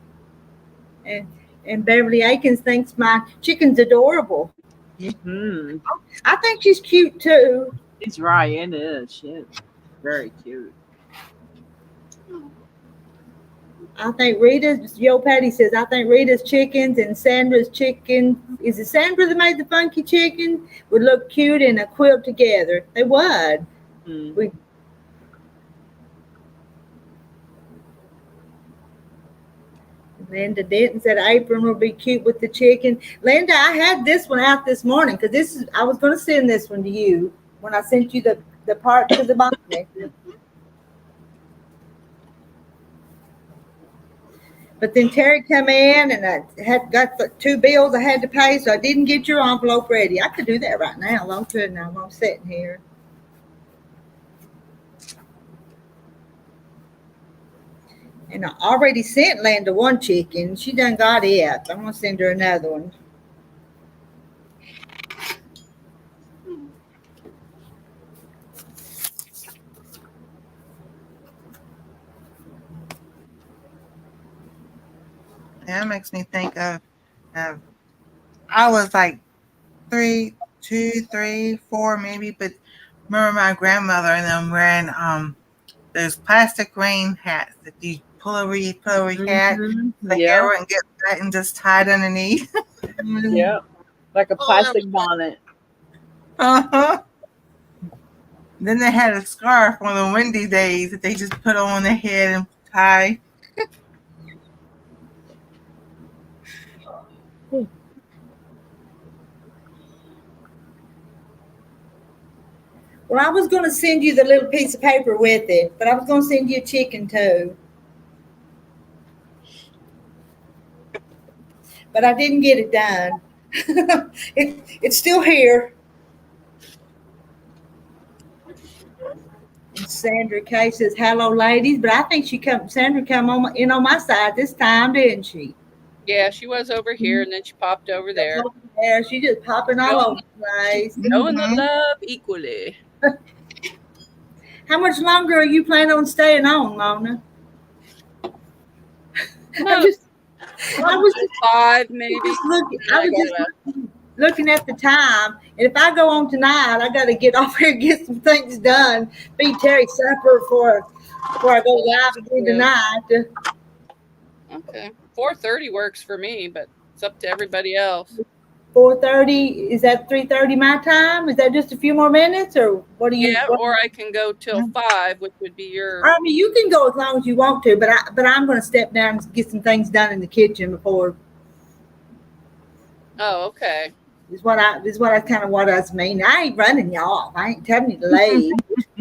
And Beverly Akins thinks my chicken's adorable. Mm-hmm. I think she's cute, too. She's right. It is. She's very cute. I think Yo Patty says, I think Rita's chickens and Sandra's chicken, is it Sandra that made the funky chicken? Would look cute in a quilt together. They would. Mm. Linda Denton said apron will be cute with the chicken. Linda, I had this one out this morning because I was going to send this one to you when I sent you the part to the bottom. But then Terry come in and I had got the 2 bills I had to pay, so I didn't get your envelope ready. I could do that right now, long couldn't I? While I'm sitting here. And I already sent Linda 1 chicken. She done got it. I'm gonna send her another one. That makes me think of I was like 3, 2, 3, 4 maybe, but remember my grandmother and them wearing those plastic rain hats that you pull over your hat, the hair wouldn't get wet and just tied underneath. Yeah, like a plastic bonnet. Uh-huh. Then they had a scarf on the windy days that they just put on their head and tie. Well, I was going to send you the little piece of paper with it, but I was going to send you a chicken too. But I didn't get it done. It's still here. And Sandra Kay says, hello, ladies. But I think Sandra come in on my side this time, didn't she? Yeah, she was over here, and then she popped over there. Yeah, she just popping all over the place. Showing the love equally. How much longer are you planning on staying on, Mona? No, I was just 5 maybe. Looking at the time, and if I go on tonight, I got to get off here and get some things done. Feed Terry supper before I go live again tonight. Okay, 4:30 works for me, but it's up to everybody else. 4:30, is that 3:30 my time? Is that just a few more minutes, or what do you? Yeah, or I can go till 5, which would be your. I mean, you can go as long as you want to, but I'm going to step down and get some things done in the kitchen before. Oh, okay. Is what I kind of what I was meaning. I ain't running y'all. I ain't telling you to leave.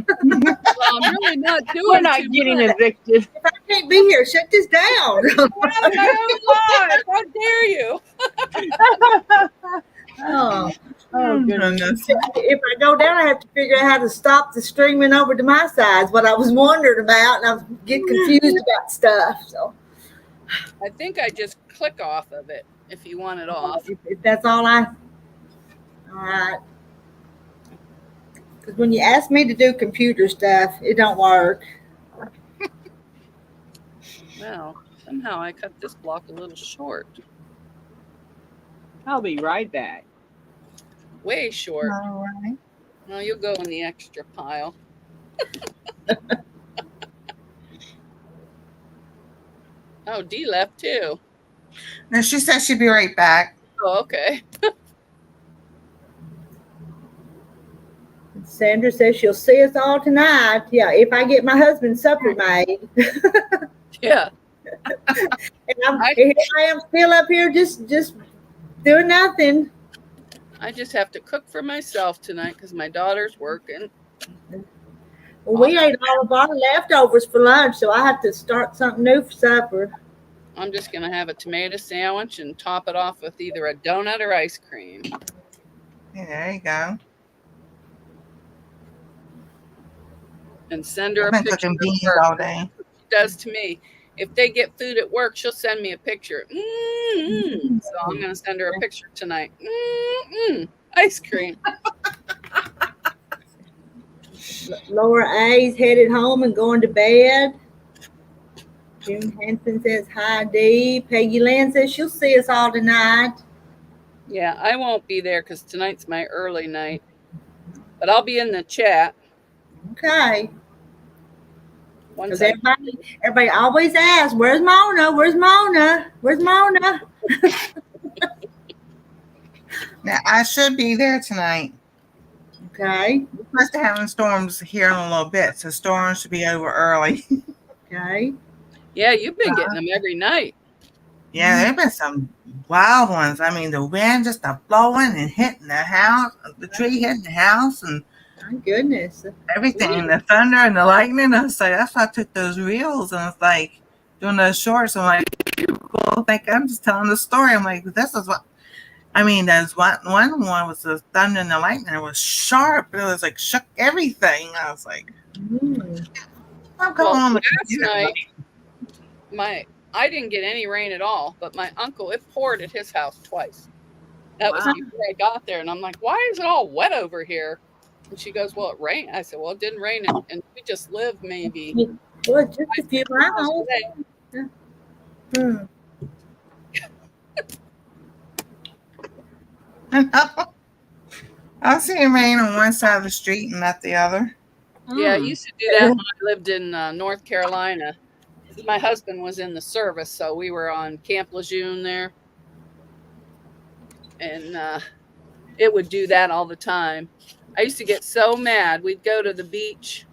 Well, I'm really not doing. We're not getting evicted. If I can't be here, shut this down. How dare you? Oh, Goodness. if I go down, I have to figure out how to stop the streaming over to my side. Is what I was wondering about, and I was getting confused about stuff. So I think I just click off of it if you want it off. if that's all right. Because when you ask me to do computer stuff, it don't work. Well, somehow I cut this block a little short. I'll be right back. Way short. All right. No, you'll go in the extra pile. Oh, Dee left too. No, she said she'd be right back. Oh, okay. Sandra says she'll see us all tonight. Yeah, if I get my husband's supper made. Yeah. And here I am still up here just doing nothing. I just have to cook for myself tonight because my daughter's working. Well, we ate all of our leftovers for lunch, so I have to start something new for supper. I'm just going to have a tomato sandwich and top it off with either a donut or ice cream. Yeah, there you go. And send her I've a been picture cooking of beans her. all day. She does to me. If they get food at work, she'll send me a picture. Mm-hmm. So I'm going to send her a picture tonight. Mm-hmm. Ice cream. Laura A's headed home and going to bed. June Hanson says hi, Dee. Peggy Lynn says she'll see us all tonight. Yeah, I won't be there because tonight's my early night. But I'll be in the chat. Okay. Once Because everybody always asks, where's Mona? Where's Mona? Where's Mona? Now, I should be there tonight. Okay. We're supposed to having storms here in a little bit, so storms should be over early. Okay. Yeah, you've been getting them every night. Yeah, there have been some wild ones. I mean, the wind just blowing and hitting the house, the tree hitting the house, and My goodness. everything, and the thunder and the lightning. I was like, that's why I took those reels, and it's like doing those shorts. I'm like, people think I'm just telling the story. I'm like, this is what. I mean, there's one was the thunder and the lightning. It was sharp. It was like shook everything. I was like, I'm going on the last computer. night, I didn't get any rain at all, but my uncle, it poured at his house twice. That was Wow. before I got there, and I'm like, why is it all wet over here? And she goes, well, it rained. I said, well, it didn't rain, and we just lived maybe Well, just a few 5 miles miles. away. Hmm. I've seen rain on one side of the street and not the other. Yeah, I Mm. used to do that when I lived in North Carolina. My husband was in the service, so we were on Camp Lejeune there. And it would do that all the time. I used to get so mad. We'd go to the beach,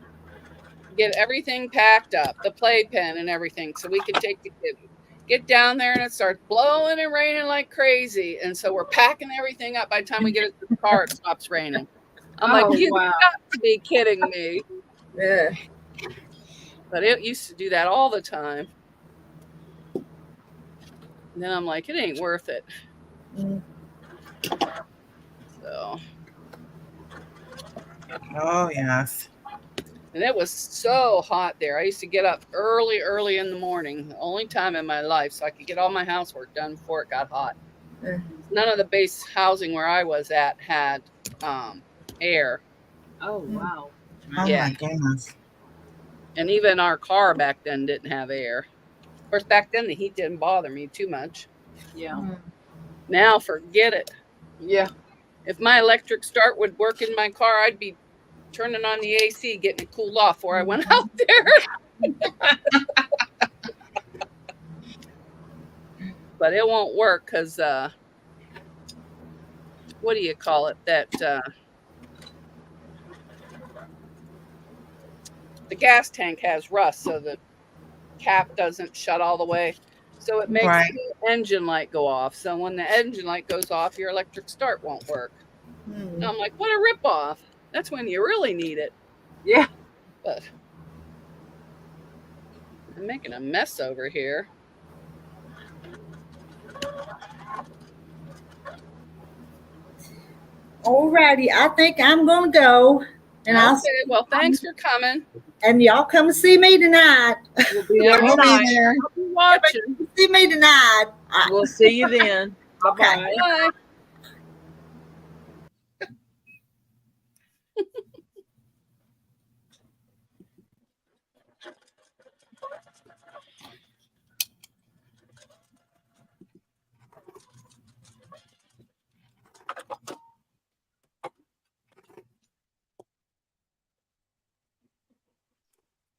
get everything packed up, the playpen and everything, so we could take the kids. Get down there and it starts blowing and raining like crazy. And so we're packing everything up. By the time we get to the car, it stops raining. I'm Oh, like, you wow. got to be kidding me. Yeah. But it used to do that all the time. And then I'm like, it ain't worth it. Mm. So, Oh yes. and it was so hot there. I used to get up early in the morning, the only time in my life, so I could get all my housework done before it got hot. Yeah. None of the base housing where I was at had air. Oh, wow. Oh Yeah. my goodness. And even our car back then didn't have air. Of course, back then the heat didn't bother me too much. Yeah. Now, forget it. Yeah. If my electric start would work in my car, I'd be turning on the AC, getting it cooled off before I went out there. But it won't work because, what do you call it? That the gas tank has rust, so the cap doesn't shut all the way. So it makes Right. the engine light go off. So when the engine light goes off, your electric start won't work. Hmm. And I'm like, what a ripoff. That's when you really need it. Yeah. But I'm making a mess over here. Alrighty, I think I'm gonna go, and Okay, well, thanks for coming. and y'all come see me tonight. We'll be Yeah, there We'll be tonight. there. I'll be watching. See me tonight. We'll see you then. Okay. Bye-bye. Bye.